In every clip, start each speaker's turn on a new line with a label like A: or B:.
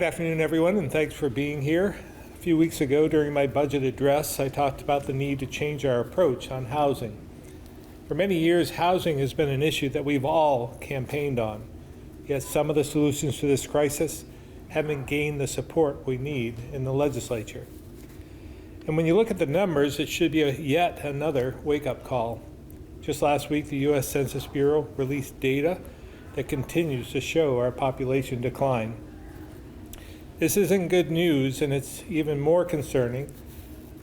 A: Good afternoon, everyone, and thanks for being here. A few weeks ago, during my budget address, I talked about the need to change our approach on housing. For many years, housing has been an issue that we've all campaigned on. Yet some of the solutions to this crisis haven't gained the support we need in the legislature. And when you look at the numbers, it should be yet another wake-up call. Just last week, the U.S. Census Bureau released data that continues to show our population decline. This isn't good news, and it's even more concerning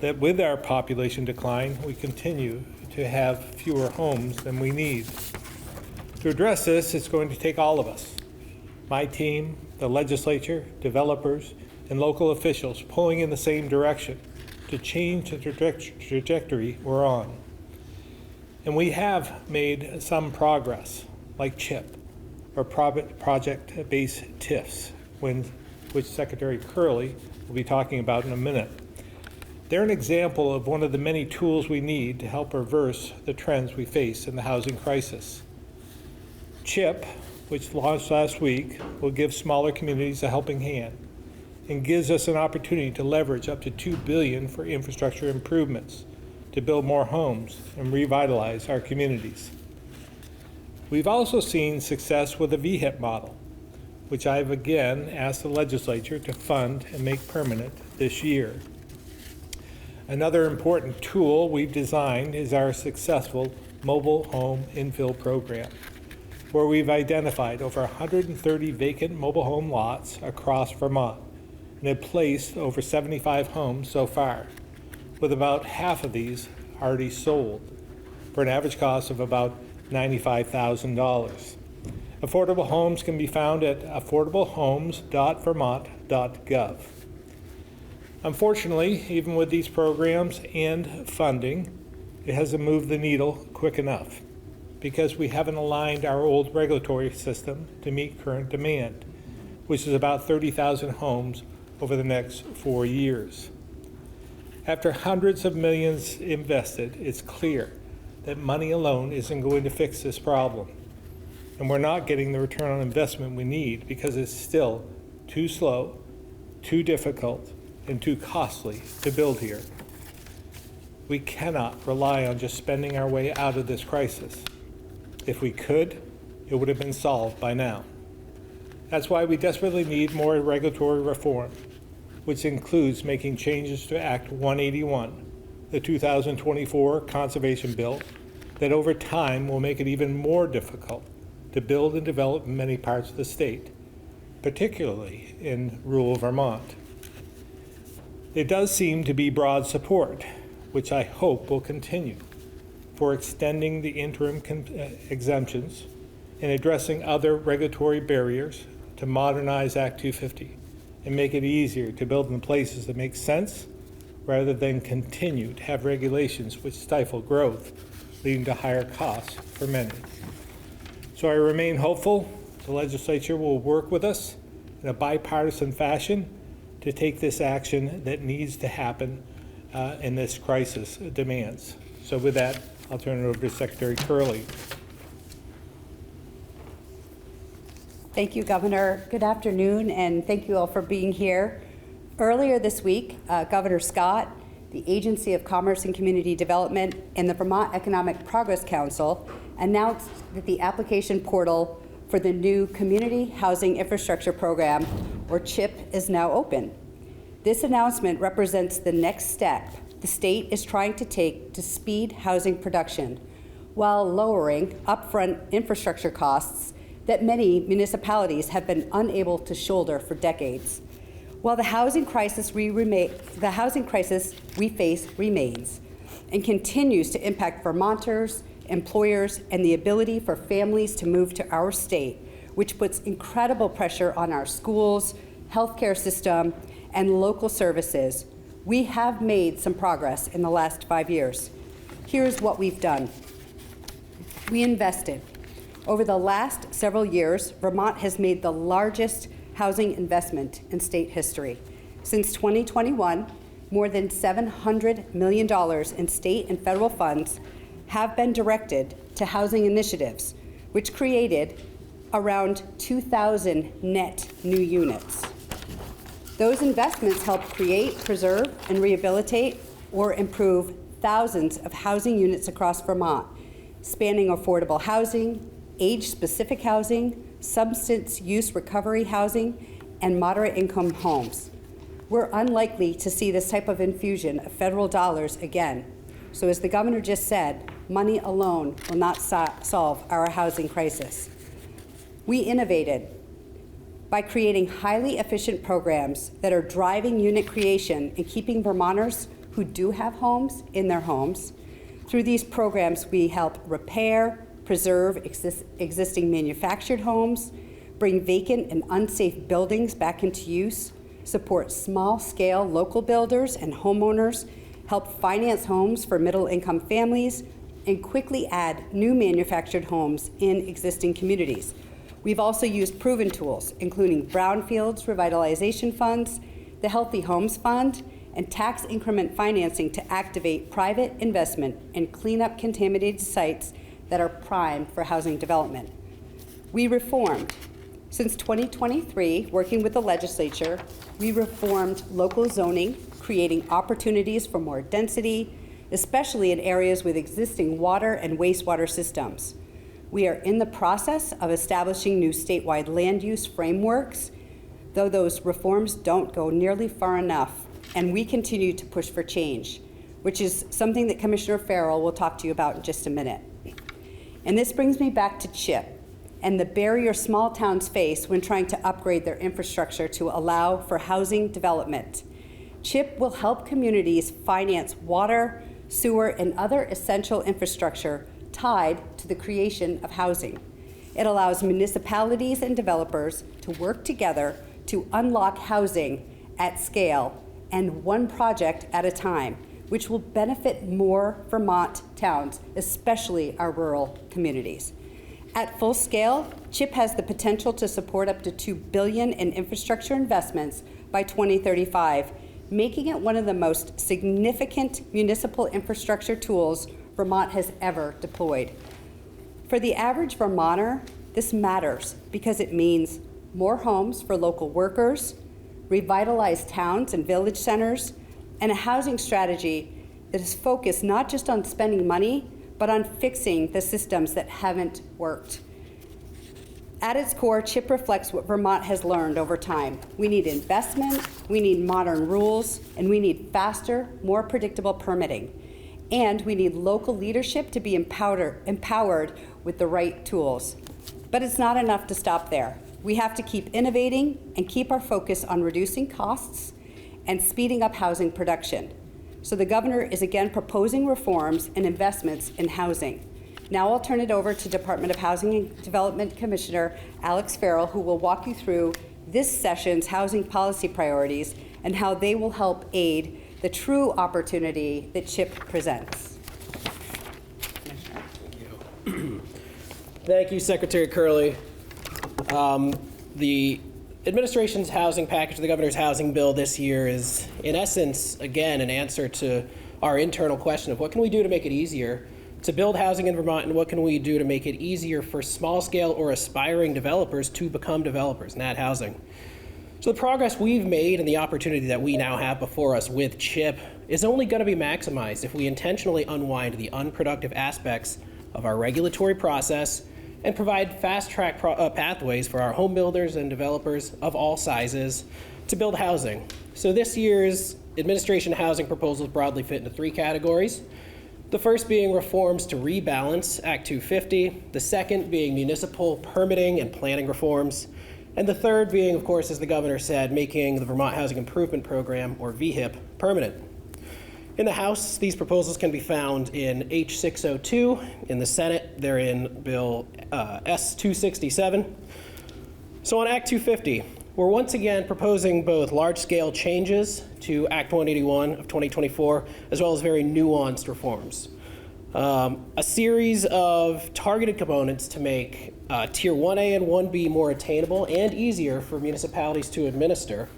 A: that with our population decline, we continue to have fewer homes than we need. To address this, it's going to take all of us, my team, the legislature, developers, and local officials pulling in the same direction to change the trajectory we're on. And we have made some progress, like CHIP, or project-based TIFs, which Secretary Curley will be talking about in a minute. They're an example of one of the many tools we need to help reverse the trends we face in the housing crisis. CHIP, which launched last week, will give smaller communities a helping hand and gives us an opportunity to leverage up to $2 billion for infrastructure improvements to build more homes and revitalize our communities. We've also seen success with the VHIP model, which I've again asked the legislature to fund and make permanent this year. Another important tool we've designed is our successful mobile home infill program, where we've identified over 130 vacant mobile home lots across Vermont and have placed over 75 homes so far, with about half of these already sold for an average cost of about $95,000. Affordable homes can be found at affordablehomes.vermont.gov. Unfortunately, even with these programs and funding, it hasn't moved the needle quick enough because we haven't aligned our old regulatory system to meet current demand, which is about 30,000 homes over the next 4 years. After hundreds of millions invested, it's clear that money alone isn't going to fix this problem. And we're not getting the return on investment we need because it's still too slow, too difficult, and too costly to build here. We cannot rely on just spending our way out of this crisis. If we could, it would have been solved by now. That's why we desperately need more regulatory reform, which includes making changes to Act 181, the 2024 Conservation Bill, that over time will make it even more difficult to build and develop in many parts of the state, particularly in rural Vermont. There does seem to be broad support, which I hope will continue, for extending the interim exemptions and addressing other regulatory barriers to modernize Act 250 and make it easier to build in places that make sense rather than continue to have regulations which stifle growth, leading to higher costs for many. So I remain hopeful the legislature will work with us in a bipartisan fashion to take this action that needs to happen and this crisis demands. So with that, I'll turn it over to Secretary Curley.
B: Thank you, Governor. Good afternoon, and thank you all for being here. Earlier this week, Governor Scott, the Agency of Commerce and Community Development, and the Vermont Economic Progress Council announced that the application portal for the new Community Housing Infrastructure Program, or CHIP, is now open. This announcement represents the next step the state is trying to take to speed housing production while lowering upfront infrastructure costs that many municipalities have been unable to shoulder for decades. While the housing crisis we face remains and continues to impact Vermonters, employers, and the ability for families to move to our state, which puts incredible pressure on our schools, healthcare system, and local services, we have made some progress in the last 5 years. Here's what we've done. We invested. Over the last several years, Vermont has made the largest housing investment in state history. Since 2021, more than $700 million in state and federal funds have been directed to housing initiatives, which created around 2,000 net new units. Those investments help create, preserve, and rehabilitate or improve thousands of housing units across Vermont, spanning affordable housing, age-specific housing, substance use recovery housing, and moderate-income homes. We're unlikely to see this type of infusion of federal dollars again. So as the governor just said, money alone will not solve our housing crisis. We innovated by creating highly efficient programs that are driving unit creation and keeping Vermonters who do have homes in their homes. Through these programs, we help repair, preserve existing manufactured homes, bring vacant and unsafe buildings back into use, support small-scale local builders and homeowners, help finance homes for middle-income families, and quickly add new manufactured homes in existing communities. We've also used proven tools, including brownfields revitalization funds, the Healthy Homes Fund, and tax increment financing to activate private investment and clean up contaminated sites that are primed for housing development. We reformed. Since 2023, working with the legislature, we reformed local zoning, creating opportunities for more density, especially in areas with existing water and wastewater systems. We are in the process of establishing new statewide land use frameworks, though those reforms don't go nearly far enough, and we continue to push for change, which is something that Commissioner Farrell will talk to you about in just a minute. And this brings me back to CHIP and the barrier small towns face when trying to upgrade their infrastructure to allow for housing development. CHIP will help communities finance water, sewer, and other essential infrastructure tied to the creation of housing. It allows municipalities and developers to work together to unlock housing at scale and one project at a time, which will benefit more Vermont towns, especially our rural communities. At full scale, CHIP has the potential to support up to $2 billion in infrastructure investments by 2035, making it one of the most significant municipal infrastructure tools Vermont has ever deployed. For the average Vermonter, this matters because it means more homes for local workers, revitalized towns and village centers, and a housing strategy that is focused not just on spending money, but on fixing the systems that haven't worked. At its core, CHIP reflects what Vermont has learned over time. We need investment, we need modern rules, and we need faster, more predictable permitting. And we need local leadership to be empowered with the right tools. But it's not enough to stop there. We have to keep innovating and keep our focus on reducing costs and speeding up housing production. So the governor is again proposing reforms and investments in housing. Now I'll turn it over to Department of Housing and Development Commissioner Alex Farrell, who will walk you through this session's housing policy priorities and how they will help aid the true opportunity that CHIP presents.
C: Thank you, Secretary Curley. The administration's housing package, the governor's housing bill this year is, in essence, again, an answer to our internal question of what can we do to make it easier to build housing in Vermont, and what can we do to make it easier for small-scale or aspiring developers to become developers and add housing. So the progress we've made and the opportunity that we now have before us with CHIP is only going to be maximized if we intentionally unwind the unproductive aspects of our regulatory process and provide fast-track pathways for our home builders and developers of all sizes to build housing. So this year's administration housing proposals broadly fit into three categories. The first being reforms to rebalance Act 250, the second being municipal permitting and planning reforms, and the third being, of course, as the governor said, making the Vermont Housing Improvement Program, or VHIP, permanent. In the House, these proposals can be found in H602. In the Senate, they're in Bill S267. So on Act 250, we're once again proposing both large-scale changes to Act 181 of 2024, as well as very nuanced reforms. A series of targeted components to make Tier 1A and 1B more attainable and easier for municipalities to administer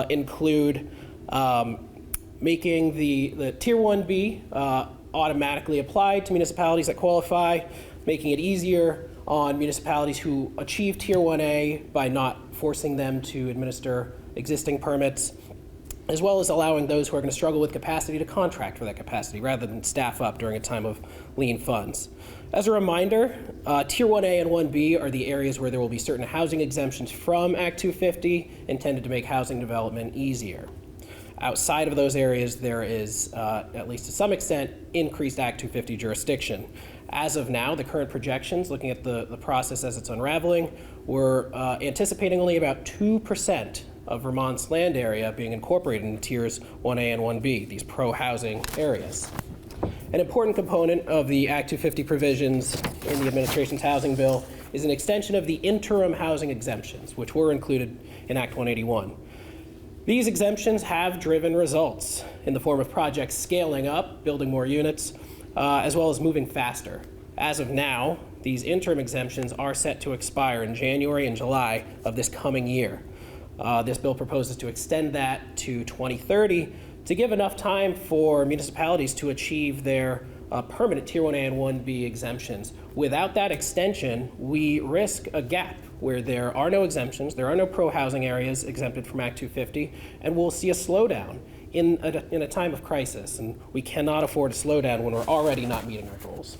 C: include making the Tier 1B automatically applied to municipalities that qualify, making it easier on municipalities who achieve Tier 1A by not forcing them to administer existing permits, as well as allowing those who are going to struggle with capacity to contract for that capacity rather than staff up during a time of lean funds. As a reminder, Tier 1A and 1B are the areas where there will be certain housing exemptions from Act 250 intended to make housing development easier. Outside of those areas, there is, at least to some extent, increased Act 250 jurisdiction. As of now, the current projections, looking at the process as it's unraveling, we're anticipating only about 2% of Vermont's land area being incorporated into Tiers 1A and 1B, these pro-housing areas. An important component of the Act 250 provisions in the administration's housing bill is an extension of the interim housing exemptions, which were included in Act 181. These exemptions have driven results in the form of projects scaling up, building more units, as well as moving faster. As of now, these interim exemptions are set to expire in January and July of this coming year. This bill proposes to extend that to 2030 to give enough time for municipalities to achieve their permanent Tier 1A and 1B exemptions. Without that extension, we risk a gap where there are no exemptions, there are no pro-housing areas exempted from Act 250, and we'll see a slowdown in a time of crisis, and we cannot afford a slowdown when we're already not meeting our goals.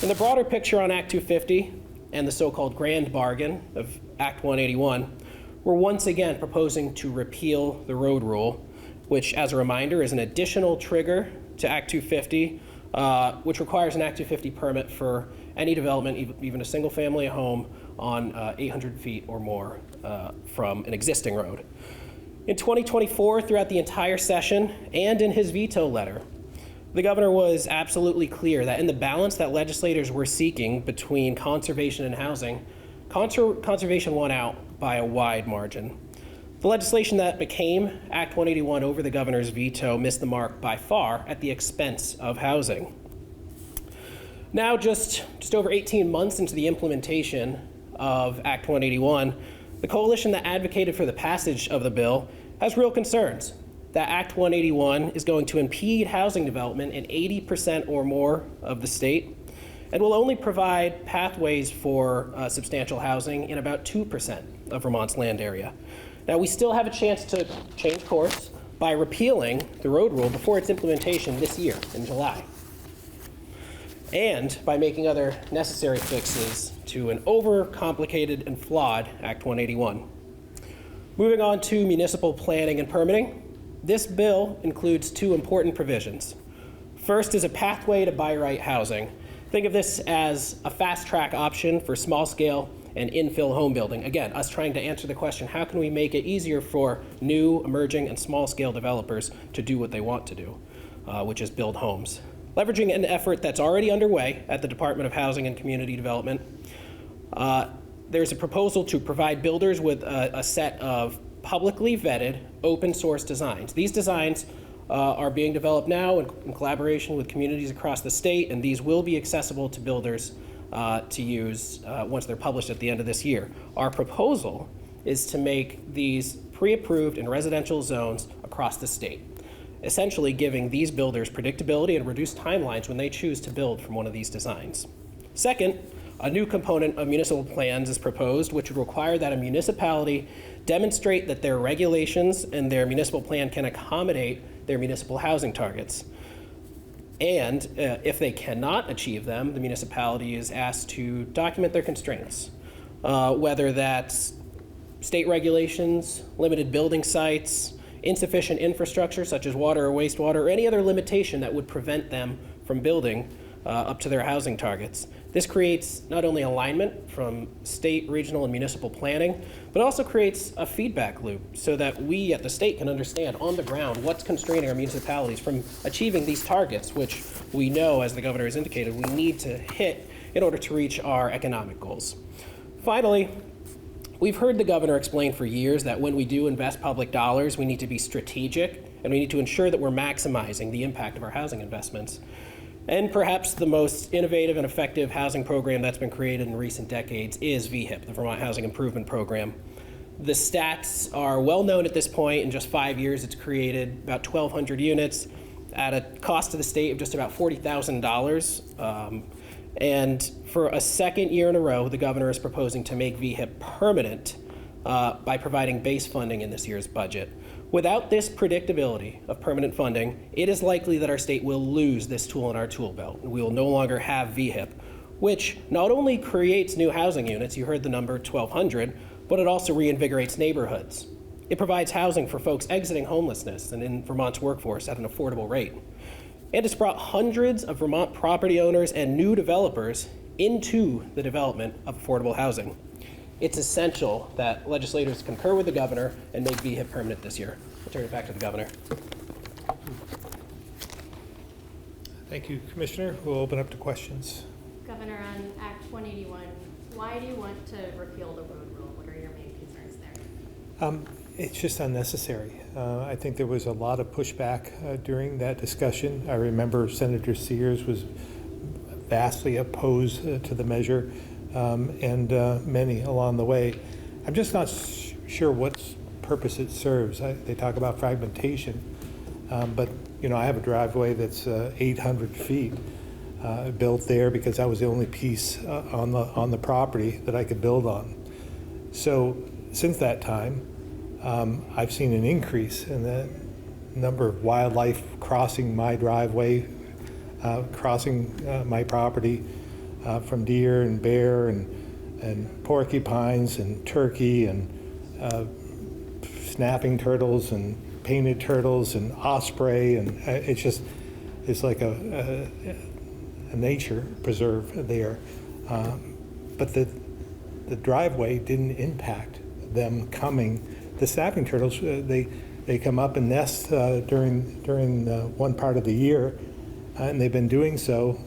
C: In the broader picture on Act 250 and the so-called grand bargain of Act 181, we're once again proposing to repeal the road rule, which, as a reminder, is an additional trigger to Act 250, which requires an Act 250 permit for any development, even a single-family home, on 800 feet or more from an existing road. In 2024, throughout the entire session, and in his veto letter, the governor was absolutely clear that in the balance that legislators were seeking between conservation and housing, conservation won out by a wide margin. The legislation that became Act 181 over the governor's veto missed the mark by far at the expense of housing. Now, just over 18 months into the implementation of Act 181, the coalition that advocated for the passage of the bill has real concerns that Act 181 is going to impede housing development in 80% or more of the state and will only provide pathways for substantial housing in about 2% of Vermont's land area. Now, we still have a chance to change course by repealing the road rule before its implementation this year in July, and by making other necessary fixes to an overcomplicated and flawed Act 181. Moving on to municipal planning and permitting, this bill includes two important provisions. First is a pathway to buy-right housing. Think of this as a fast-track option for small-scale and infill home building. Again, us trying to answer the question, how can we make it easier for new, emerging, and small-scale developers to do what they want to do, which is build homes. Leveraging an effort that's already underway at the Department of Housing and Community Development, there's a proposal to provide builders with a set of publicly vetted, open-source designs. These designs are being developed now in collaboration with communities across the state, and these will be accessible to builders to use once they're published at the end of this year. Our proposal is to make these pre-approved in residential zones across the state, essentially giving these builders predictability and reduced timelines when they choose to build from one of these designs. Second, a new component of municipal plans is proposed, which would require that a municipality demonstrate that their regulations and their municipal plan can accommodate their municipal housing targets. And if they cannot achieve them, the municipality is asked to document their constraints, whether that's state regulations, limited building sites, insufficient infrastructure such as water or wastewater, or any other limitation that would prevent them from building up to their housing targets. This creates not only alignment from state, regional, and municipal planning, but also creates a feedback loop so that we at the state can understand on the ground what's constraining our municipalities from achieving these targets, which we know, as the governor has indicated, we need to hit in order to reach our economic goals. Finally, we've heard the governor explain for years that when we do invest public dollars, we need to be strategic and we need to ensure that we're maximizing the impact of our housing investments. And perhaps the most innovative and effective housing program that's been created in recent decades is VHIP, the Vermont Housing Improvement Program. The stats are well known at this point. In just 5 years, it's created about 1,200 units at a cost to the state of just about $40,000. And for a second year in a row, the governor is proposing to make VHIP permanent by providing base funding in this year's budget. Without this predictability of permanent funding, it is likely that our state will lose this tool in our tool belt. We will no longer have VHIP, which not only creates new housing units, you heard the number 1,200, but it also reinvigorates neighborhoods. It provides housing for folks exiting homelessness and in Vermont's workforce at an affordable rate. And it's brought hundreds of Vermont property owners and new developers into the development of affordable housing. It's essential that legislators concur with the governor and make VHIP permanent this year. I'll turn it back to the governor.
A: Thank you, Commissioner. We'll open up to questions.
D: Governor, on Act 181, why do you want to repeal the road rule? What are your main concerns there?
A: It's just unnecessary. I think there was a lot of pushback during that discussion. I remember Senator Sears was vastly opposed to the measure, and many along the way. I'm just not sure what purpose it serves. They talk about fragmentation, but I have a driveway that's 800 feet built there because that was the only piece on the property that I could build on. So since that time, I've seen an increase in the number of wildlife crossing my driveway, crossing my property, from deer and bear and porcupines and turkey and snapping turtles and painted turtles and osprey, and it's like a nature preserve there. But the driveway didn't impact them coming. The snapping turtles, they come up and nest during one part of the year, and they've been doing so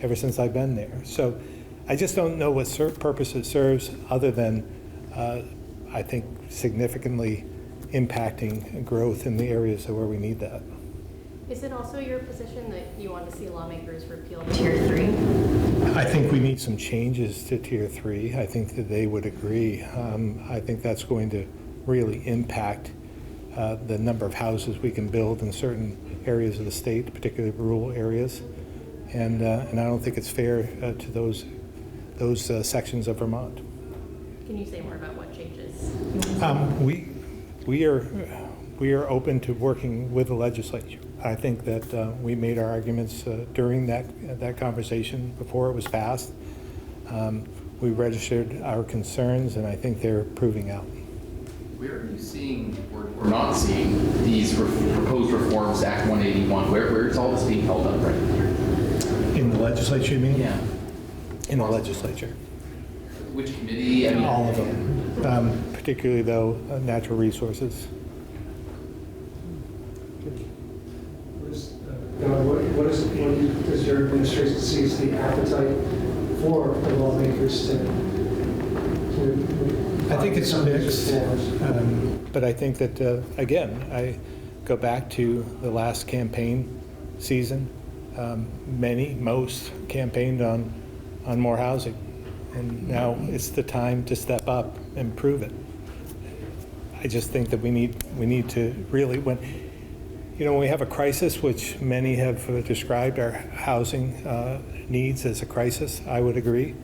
A: ever since I've been there. So I just don't know what purpose it serves other than, I think, significantly impacting growth in the areas where we need that.
D: Is it also your position that you want to see lawmakers repeal Tier 3?
A: I think we need some changes to Tier 3. I think that they would agree. I think that's going to really impact the number of houses we can build in certain areas of the state, particularly rural areas. And I don't think it's fair to those sections of Vermont.
D: Can you say more about what changes?
A: We are open to working with the legislature. I think that we made our arguments during that conversation before it was passed. We registered our concerns, and I think they're proving out.
E: Where are you seeing or not seeing these proposed reforms, Act 181? Where is all this being held up right now?
A: In the legislature, you mean?
E: Yeah.
A: In the legislature.
E: Which committee? I mean,
A: All of them, particularly, though, natural resources.
F: What does your administration see as the appetite for the lawmakers to
A: I think it's
F: some of these
A: mixed,
F: reforms?
A: but I think that, again, I go back to the last campaign season. Most campaigned on more housing, and now it's the time to step up and prove it. I just think that we need to really, when we have a crisis, which many have described our housing needs as a crisis, I would agree.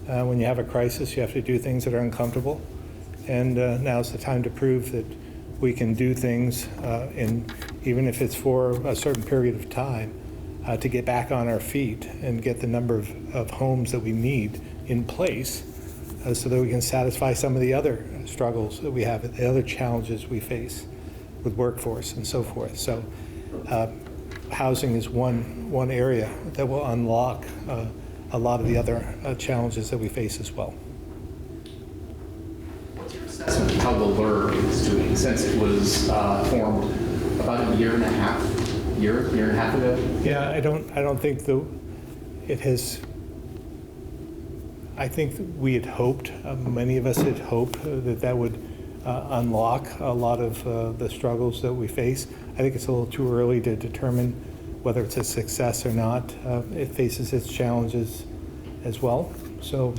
A: When you have a crisis, you have to do things that are uncomfortable, and now's the time to prove that we can do things, even if it's for a certain period of time, to get back on our feet and get the number of homes that we need in place so that we can satisfy some of the other struggles that we have, the other challenges we face with workforce and so forth. So housing is one area that will unlock a lot of the other challenges that we face as well.
E: what's your assessment of how the LUR is doing since it was formed about a year and a half ago?
A: Yeah, I don't think it has. I think that we had hoped, many of us had hoped that would unlock a lot of the struggles that we face. I think it's a little too early to determine whether it's a success or not. It faces its challenges as well. So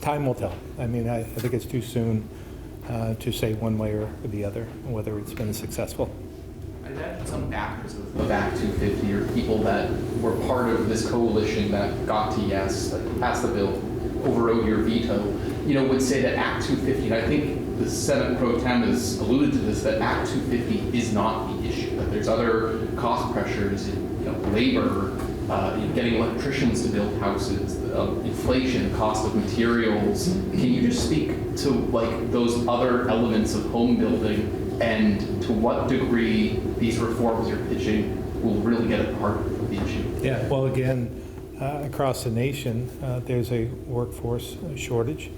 A: time will tell. I mean, I think it's too soon to say one way or the other whether it's been successful.
E: I imagine some backers of Act 250 or people that were part of this coalition that got to yes, that passed the bill, overrode your veto, would say that Act 250, and I think the Senate Pro Tem has alluded to this, that Act 250 is not the issue, that there's other cost pressures in labor, in getting electricians to build houses, inflation, cost of materials. Can you just speak to like those other elements of home building and to what degree these reforms you're pitching will really get at the heart of the issue?
A: Yeah, well, again, across the nation, there's a workforce shortage.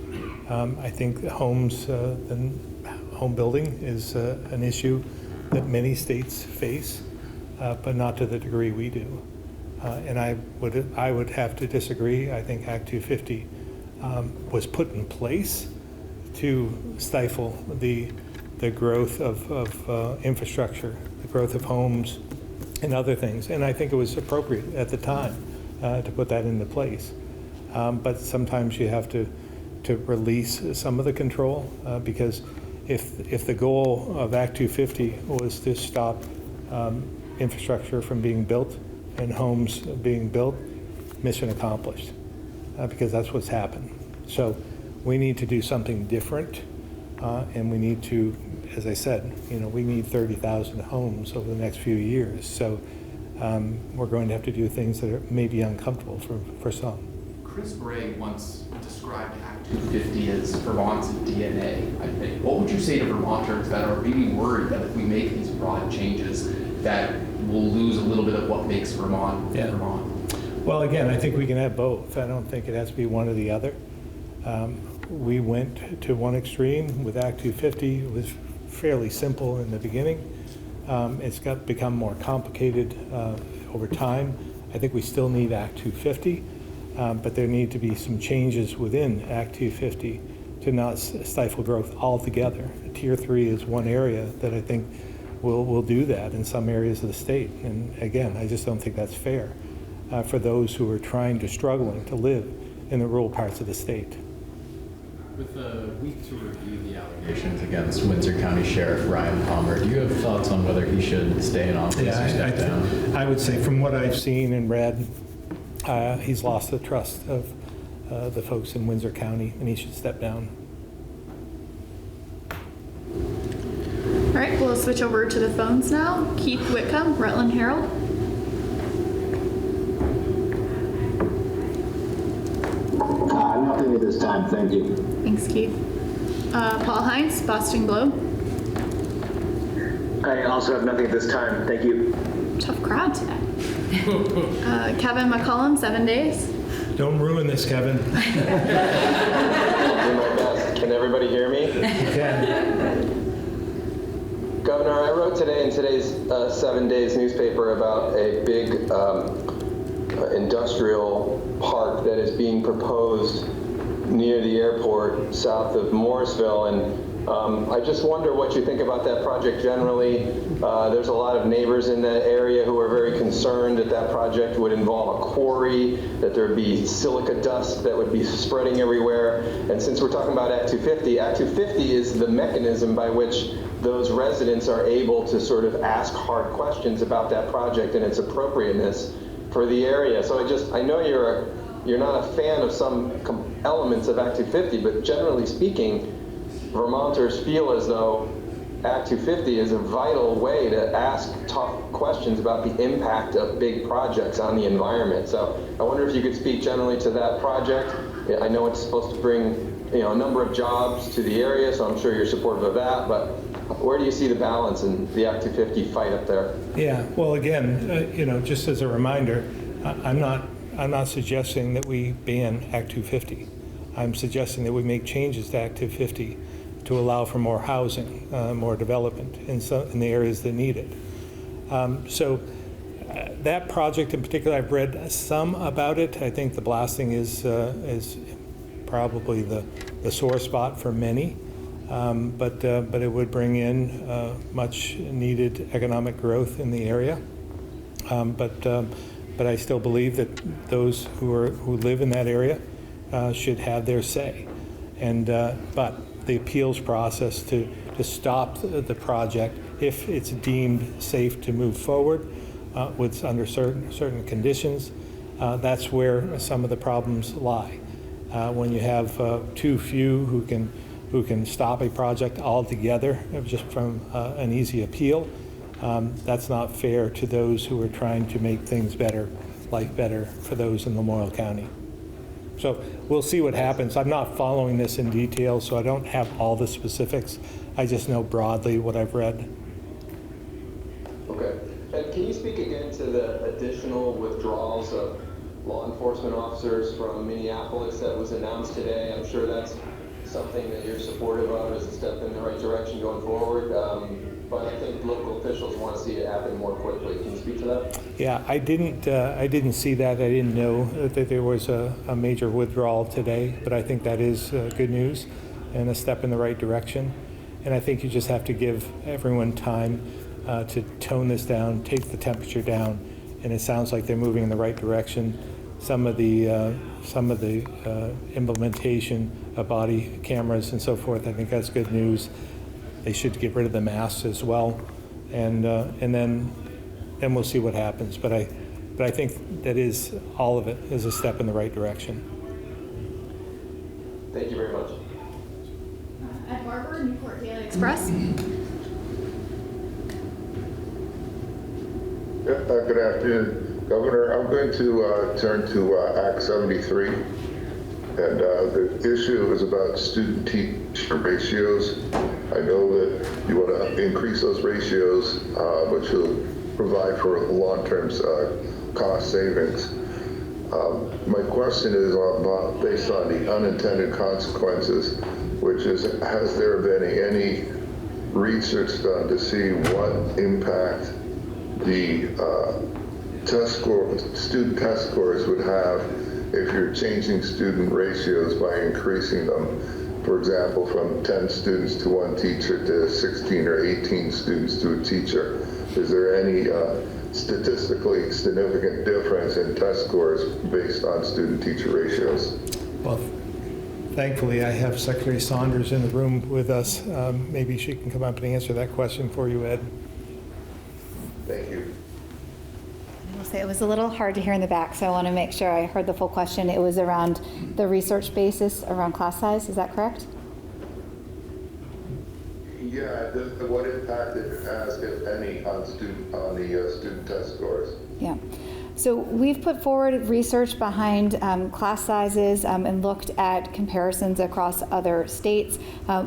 A: I think homes and home building is an issue that many states face, but not to the degree we do. And I would have to disagree. I think Act 250 was put in place to stifle the growth of infrastructure, the growth of homes and other things. And I think it was appropriate at the time to put that into place. But sometimes you have to release some of the control because if the goal of Act 250 was to stop infrastructure from being built and homes being built, mission accomplished, because that's what's happened. So we need to do something different, and we need to, as I said, we need 30,000 homes over the next few years. So we're going to have to do things that are maybe uncomfortable for some.
E: Chris Bray once described Act 250 as Vermont's DNA, I think. What would you say to Vermonters that are maybe worried that if we make these broad changes, that we'll lose a little bit of what makes Vermont Vermont?
A: Well, again, I think we can have both. I don't think it has to be one or the other. We went to one extreme with Act 250. It was fairly simple in the beginning. It's become more complicated over time. I think we still need Act 250, but there need to be some changes within Act 250 to not stifle growth altogether. Tier 3 is one area that I think will do that in some areas of the state. And again, I just don't think that's fair for those who are struggling to live in the rural parts of the state.
G: With a week to review the allegations against Windsor County Sheriff Ryan Palmer, do you have thoughts on whether he should stay in office or step down?
A: I would say from what I've seen and read, he's lost the trust of the folks in Windsor County, and he should step down.
H: All right, we'll switch over to the phones now. Keith Whitcomb, Rutland Herald.
I: Nothing at this time, thank you.
H: Thanks, Keith. Paul Hines, Boston Globe.
I: I also have nothing at this time, thank you.
H: Tough crowd today. Kevin McCollum, 7 Days.
A: Don't ruin this, Kevin.
I: I'll do my best. Can everybody hear me?
A: You can.
I: Governor, I wrote today in today's 7 Days newspaper about a big industrial park that is being proposed near the airport south of Morrisville, and I just wonder what you think about that project generally. There's a lot of neighbors in that area who are very concerned that that project would involve a quarry, that there'd be silica dust that would be spreading everywhere. And since we're talking about Act 250, Act 250 is the mechanism by which those residents are able to sort of ask hard questions about that project and its appropriateness for the area. So I know you're not a fan of some elements of Act 250, but generally speaking, Vermonters feel as though Act 250 is a vital way to ask tough questions about the impact of big projects on the environment. So I wonder if you could speak generally to that project. I know it's supposed to bring a number of jobs to the area, so I'm sure you're supportive of that, but where do you see the balance in the Act 250 fight up there?
A: Yeah, well, again, just as a reminder, I'm not suggesting that we ban Act 250. I'm suggesting that we make changes to Act 250 to allow for more housing, more development in the areas that need it. So that project in particular, I've read some about it. I think the blasting is probably the sore spot for many, but it would bring in much needed economic growth in the area. But I still believe that those who live in that area should have their say. And but the appeals process to stop the project if it's deemed safe to move forward with under certain conditions, that's where some of the problems lie. When you have too few who can who can stop a project altogether just from an easy appeal. That's not fair to those who are trying to make things better, life better for those in Lamoille County. So we'll see what happens. I'm not following this in detail, so I don't have all the specifics. I just know broadly what I've read.
I: Okay. And can you speak again to the additional withdrawals of law enforcement officers from Minneapolis that was announced today? I'm sure that's something that you're supportive of as a step in the right direction going forward. But I think local officials want to see it happen more quickly. Can you speak to that?
A: Yeah, I didn't see that. I didn't know that there was a major withdrawal today, but I think that is good news and a step in the right direction. And I think you just have to give everyone time to tone this down, take the temperature down, and it sounds like they're moving in the right direction. Some of the implementation of body cameras and so forth, I think that's good news. They should get rid of the masks as well, and then we'll see what happens. But I think that is all of it is a step in the right direction.
I: Thank you very much.
H: Ed Barber, Newport Daily Express.
J: Good afternoon, Governor. I'm going to turn to Act 73, and the issue is about student-teacher ratios. I know that you want to increase those ratios, which will provide for long-term cost savings. My question is about, based on the unintended consequences, which is, has there been any research done to see what impact the student test scores would have if you're changing student ratios by increasing them, for example, from 10 students to one teacher to 16 or 18 students to a teacher? Is there any statistically significant difference in test scores based on student-teacher ratios?
A: Well, thankfully, I have Secretary Saunders in the room with us. Maybe she can come up and answer that question for you, Ed.
J: Thank you.
K: I will say it was a little hard to hear in the back, so I want to make sure I heard the full question. It was around the research basis around class size. Is that correct?
J: Yeah, what impact it has, if any, on the student test scores?
K: Yeah. So we've put forward research behind class sizes and looked at comparisons across other states.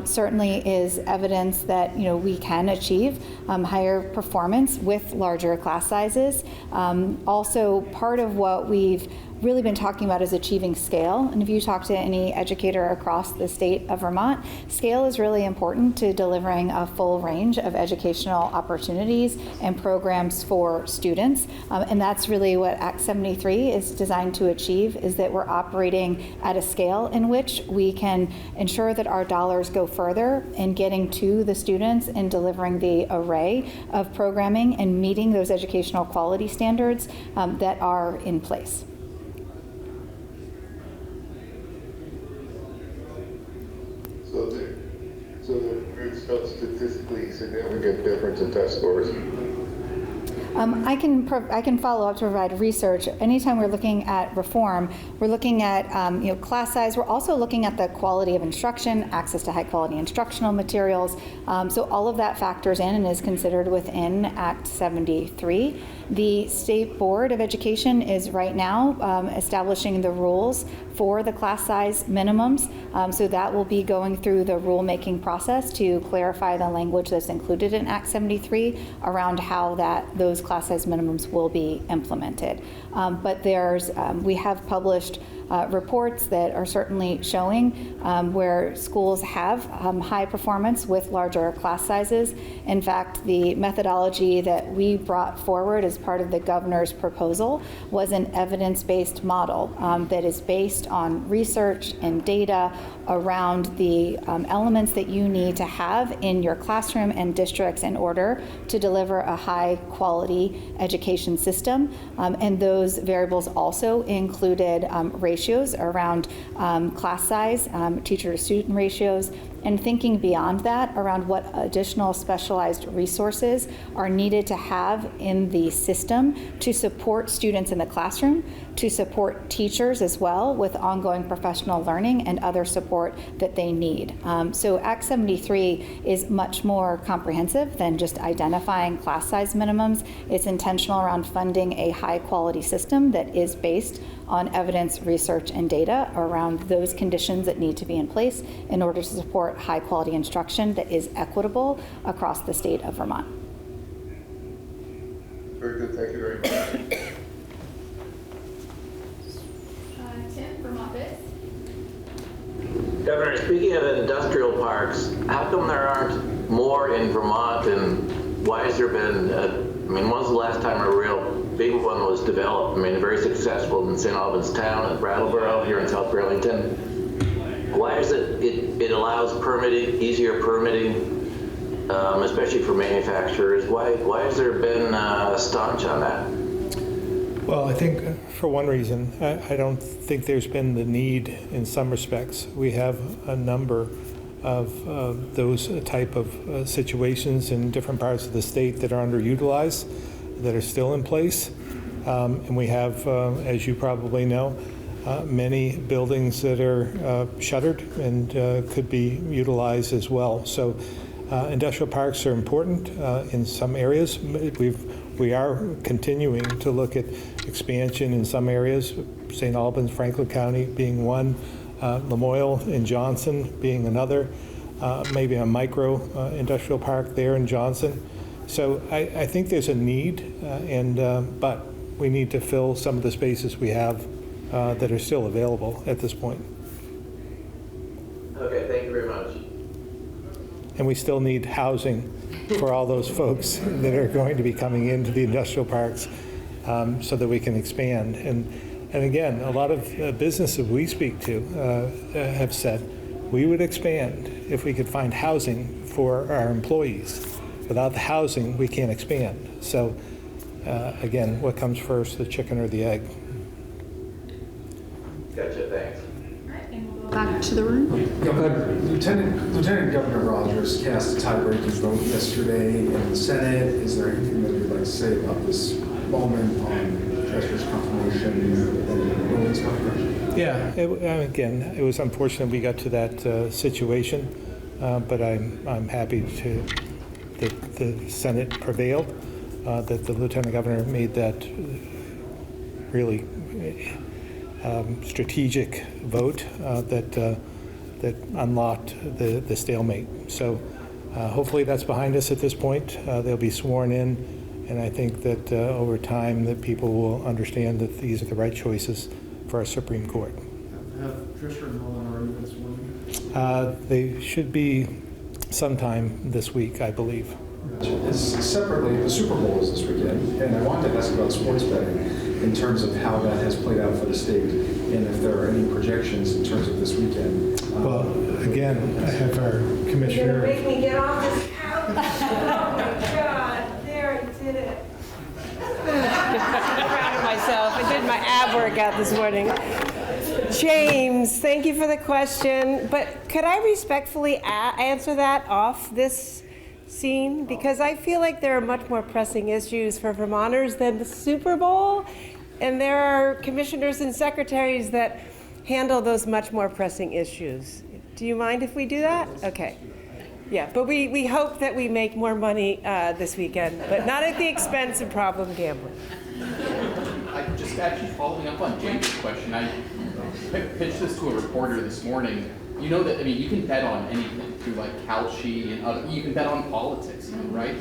K: Certainly is evidence that we can achieve higher performance with larger class sizes. Also, part of what we've really been talking about is achieving scale. And if you talk to any educator across the state of Vermont, scale is really important to delivering a full range of educational opportunities and programs for students. And that's really what Act 73 is designed to achieve, is that we're operating at a scale in which we can ensure that our dollars go further in getting to the students and delivering the array of programming and meeting those educational quality standards that are in place.
J: So there's no statistically significant difference in test scores?
K: I can follow up to provide research. Anytime we're looking at reform, we're looking at class size. We're also looking at the quality of instruction, access to high quality instructional materials. So all of that factors in and is considered within Act 73. The State Board of Education is right now establishing the rules for the class size minimums. So that will be going through the rulemaking process to clarify the language that's included in Act 73 around how those class size minimums will be implemented. But we have published reports that are certainly showing where schools have high performance with larger class sizes. In fact, the methodology that we brought forward as part of the governor's proposal was an evidence-based model that is based on research and data around the elements that you need to have in your classroom and districts in order to deliver a high quality education system. And those variables also included ratios around class size, teacher to student ratios, and thinking beyond that around what additional specialized resources are needed to have in the system to support students in the classroom, to support teachers as well with ongoing professional learning and other support that they need. So Act 73 is much more comprehensive than just identifying class size minimums. It's intentional around funding a high quality system that is based on evidence, research, and data around those conditions that need to be in place in order to support high quality instruction that is equitable across the state of Vermont.
J: Very good, thank you very much.
H: Tim, Vermont Biz.
L: Governor, speaking of industrial parks, how come there aren't more in Vermont, and why has there been, when was the last time a real big one was developed? Very successful in St. Albans Town and Brattleboro here in South Burlington. Why is it allows permitting, easier permitting, especially for manufacturers? Why has there been a staunch on that?
A: Well, I think for one reason, I don't think there's been the need in some respects. We have a number of those type of situations in different parts of the state that are underutilized, that are still in place. And we have, as you probably know, many buildings that are shuttered and could be utilized as well. So industrial parks are important in some areas. We are continuing to look at expansion in some areas, St. Albans, Franklin County being one, Lamoille and Johnson being another, maybe a micro industrial park there in Johnson. So I think there's a need, but we need to fill some of the spaces we have that are still available at this point.
L: Okay, thank you very much.
A: And we still need housing for all those folks that are going to be coming into the industrial parks so that we can expand. And again, a lot of businesses we speak to have said, we would expand if we could find housing for our employees. Without the housing, we can't expand. So again, what comes first, the chicken or the egg?
L: Gotcha, thanks.
H: All right, and we'll go back to the room.
F: Lieutenant Governor Rogers cast a tie-breaking vote yesterday in the Senate. Is there anything that you'd like to say about this moment on Treasurer's confirmation and Roland's confirmation?
A: Yeah, again, it was unfortunate we got to that situation, but I'm happy that the Senate prevailed, that the Lieutenant Governor made that really strategic vote that unlocked the stalemate. So hopefully that's behind us at this point. They'll be sworn in, and I think that over time that people will understand that these are the right choices for our Supreme Court.
M: Have Trisha and Nolan already been sworn in?
A: They should be sometime this week, I believe.
F: Separately, the Super Bowl is this weekend, and I wanted to ask about sports betting in terms of how that has played out for the state, and if there are any projections in terms of this weekend.
A: Well, again, I have our commissioner.
N: You're gonna make me get off this couch. Oh my God, there, I did it. I'm proud of myself. I did my ab workout this morning. James, thank you for the question, but could I respectfully answer that off this scene? Because I feel like there are much more pressing issues for Vermonters than the Super Bowl, and there are commissioners and secretaries that handle those much more pressing issues. Do you mind if we do that? Okay. Yeah, but we hope that we make more money this weekend, but not at the expense of problem gambling.
E: I just actually following up on James' question, I pitched this to a reporter this morning. You know that, you can bet on anything through like Kalshi and other, you can bet on politics even, right?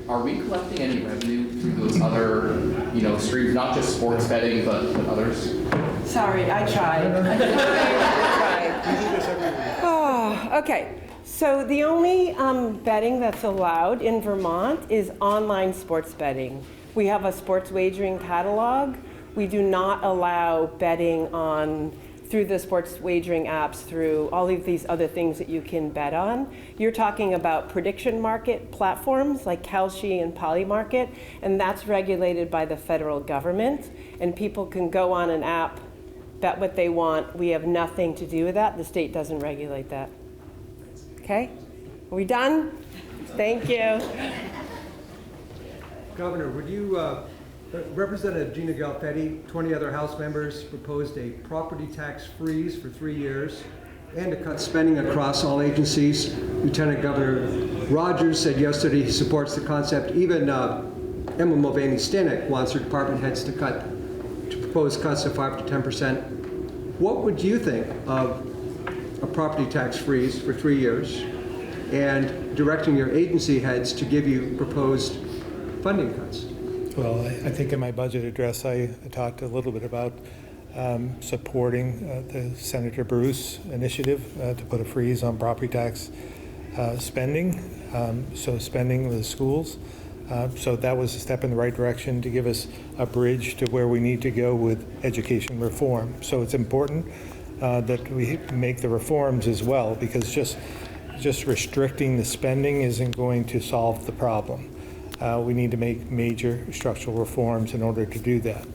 E: Are we collecting any revenue through those other, streams, not just sports betting, but others?
N: Sorry, I tried. Oh, okay. So the only betting that's allowed in Vermont is online sports betting. We have a sports wagering catalog. We do not allow betting through the sports wagering apps, through all of these other things that you can bet on. You're talking about prediction market platforms like Kalshi and Polymarket, and that's regulated by the federal government, and people can go on an app, bet what they want. We have nothing to do with that. The state doesn't regulate that. Okay, are we done? Thank you.
O: Governor, would you, Representative Gina Galfetti, 20 other House members proposed a property tax freeze for 3 years and to cut spending across all agencies. Lieutenant Governor Rogers said yesterday he supports the concept. Even Emma Mulvaney Stanek wants her department heads to propose cuts of 5 to 10%. What would you think of a property tax freeze for 3 years and directing your agency heads to give you proposed funding cuts?
A: Well, I think in my budget address, I talked a little bit about supporting the Senator Bruce initiative to put a freeze on property tax spending, so spending with the schools. So that was a step in the right direction to give us a bridge to where we need to go with education reform. So it's important that we make the reforms as well, because just restricting the spending isn't going to solve the problem. We need to make major structural reforms in order to do that.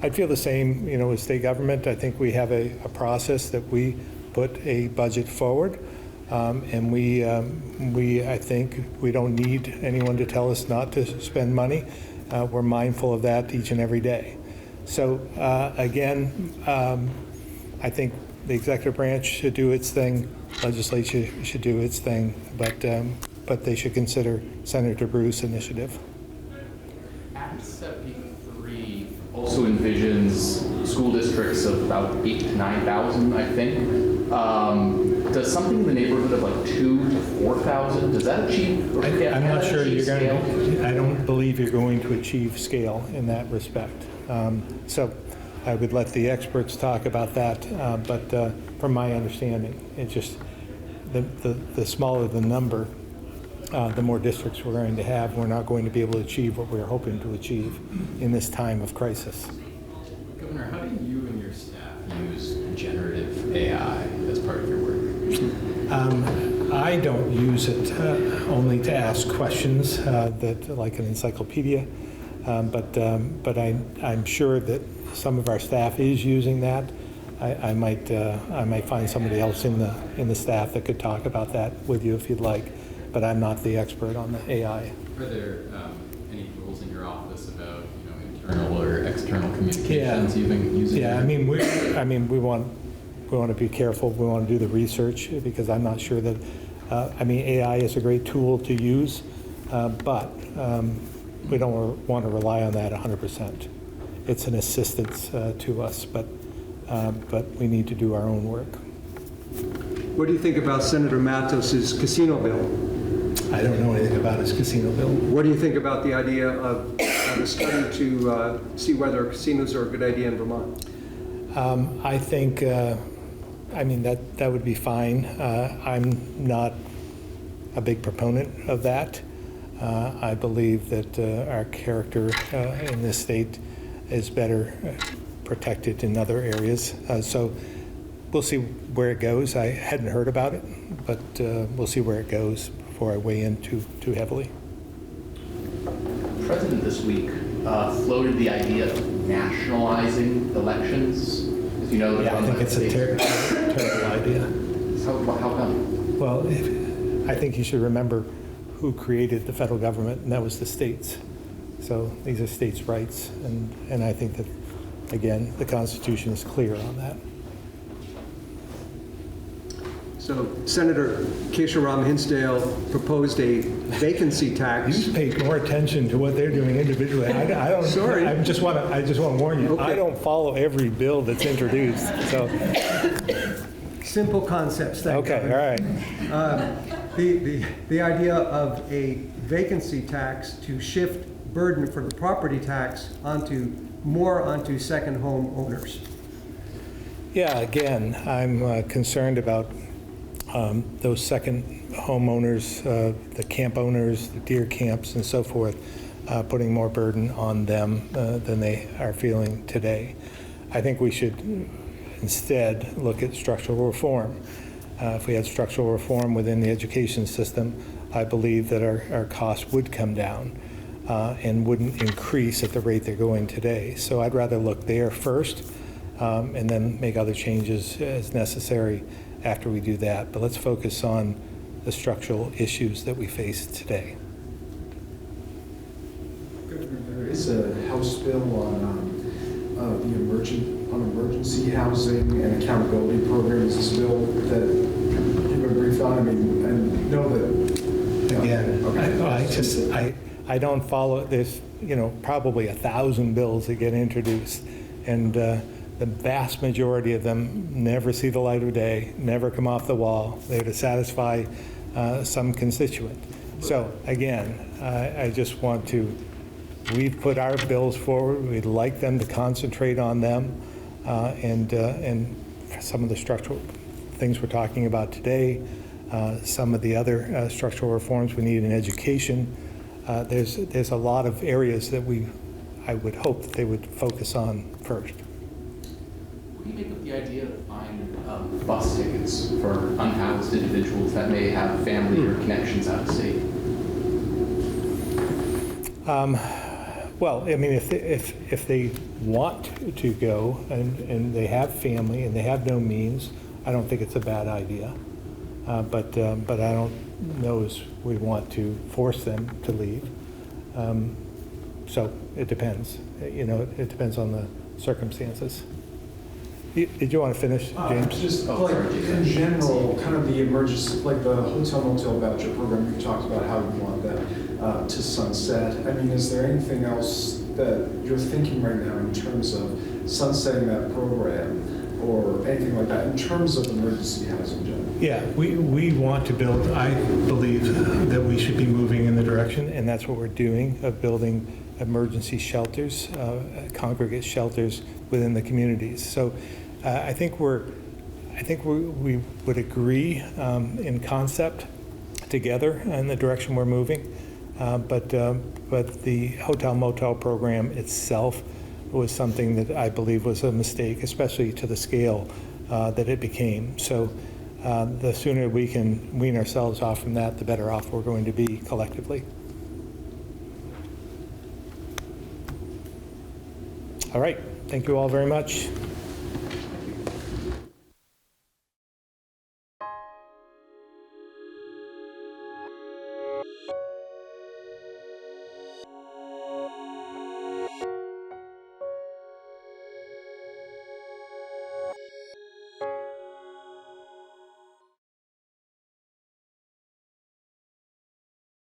A: I'd feel the same, with state government. I think we have a process that we put a budget forward, and I think we don't need anyone to tell us not to spend money. We're mindful of that each and every day. So again, I think the executive branch should do its thing, legislature should do its thing, but they should consider Senator Bruce's initiative.
E: Act 73 also envisions school districts of about 8,000 to 9,000, I think. Does something in the neighborhood of like 2,000 to 4,000, does that achieve?
A: I'm not sure you're going to, I don't believe you're going to achieve scale in that respect. So I would let the experts talk about that, but from my understanding, it's just the smaller the number, the more districts we're going to have. We're not going to be able to achieve what we're hoping to achieve in this time of crisis.
G: Governor, how do you and your staff use generative AI as part of your work?
A: I don't use it only to ask questions that like an encyclopedia, but I'm sure that some of our staff is using that. I might find somebody else in the staff that could talk about that with you if you'd like, but I'm not the expert on the AI.
G: Are there any rules in your office about internal or external communications using?
A: Yeah, we want to be careful. We want to do the research, because I'm not sure that. AI is a great tool to use, but we don't want to rely on that 100%. It's an assistance to us, but we need to do our own work.
O: What do you think about Senator Matos' casino bill?
A: I don't know anything about his casino bill.
O: What do you think about the idea of a study to see whether casinos are a good idea in Vermont?
A: I think, that would be fine. I'm not a big proponent of that. I believe that our character in this state is better protected in other areas. So we'll see where it goes. I hadn't heard about it, but we'll see where it goes before I weigh in too heavily.
E: The President this week floated the idea of nationalizing elections. As you know,
A: I think it's a terrible idea.
E: How come?
A: Well, I think you should remember who created the federal government, and that was the states. So these are states' rights, and I think that, again, the Constitution is clear on that.
O: So Senator Keisha Ram Hinsdale proposed a vacancy tax.
A: You pay more attention to what they're doing individually. I don't.
O: Sorry.
A: I just want to warn you.
O: Okay.
A: I don't follow every bill that's introduced. So.
O: Simple concepts. Thank you.
A: Okay. All right.
O: The idea of a vacancy tax to shift burden for the property tax onto second home owners.
A: Yeah. Again, I'm concerned about those second homeowners, the camp owners, the deer camps, and so forth, putting more burden on them than they are feeling today. I think we should instead look at structural reform. If we had structural reform within the education system, I believe that our costs would come down and wouldn't increase at the rate they're going today. So I'd rather look there first and then make other changes as necessary after we do that. But let's focus on the structural issues that we face today.
F: There is a House bill on emergency housing and accountability programs. Is this bill that you've been briefed on? I mean, I know that.
A: Again, I don't follow. There's probably 1,000 bills that get introduced, and the vast majority of them never see the light of day, never come off the wall. They're to satisfy some constituent. So again, I just want to. We've put our bills forward. We'd like them to concentrate on them, and some of the structural things we're talking about today, some of the other structural reforms we need in education. There's a lot of areas that I would hope that they would focus on first.
E: What do you make of the idea of buying bus tickets for unhoused individuals that may have family or connections out of state?
A: Well, I mean, if they want to go and they have family and they have no means, I don't think it's a bad idea. But I don't know as we want to force them to leave. So it depends. It depends on the circumstances. Did you want to finish, James?
F: Just in general, kind of the emergency, like the hotel motel voucher program, you talked about how you want that to sunset. I mean, is there anything else that you're thinking right now in terms of sunsetting that program or anything like that in terms of emergency housing, John?
A: Yeah, we want to build, I believe that we should be moving in the direction, and that's what we're doing, of building emergency shelters, congregate shelters within the communities. So I think we would agree in concept together in the direction we're moving. But the hotel motel program itself was something that I believe was a mistake, especially to the scale that it became. So the sooner we can wean ourselves off from that, the better off we're going to be collectively. All right, thank you all very much.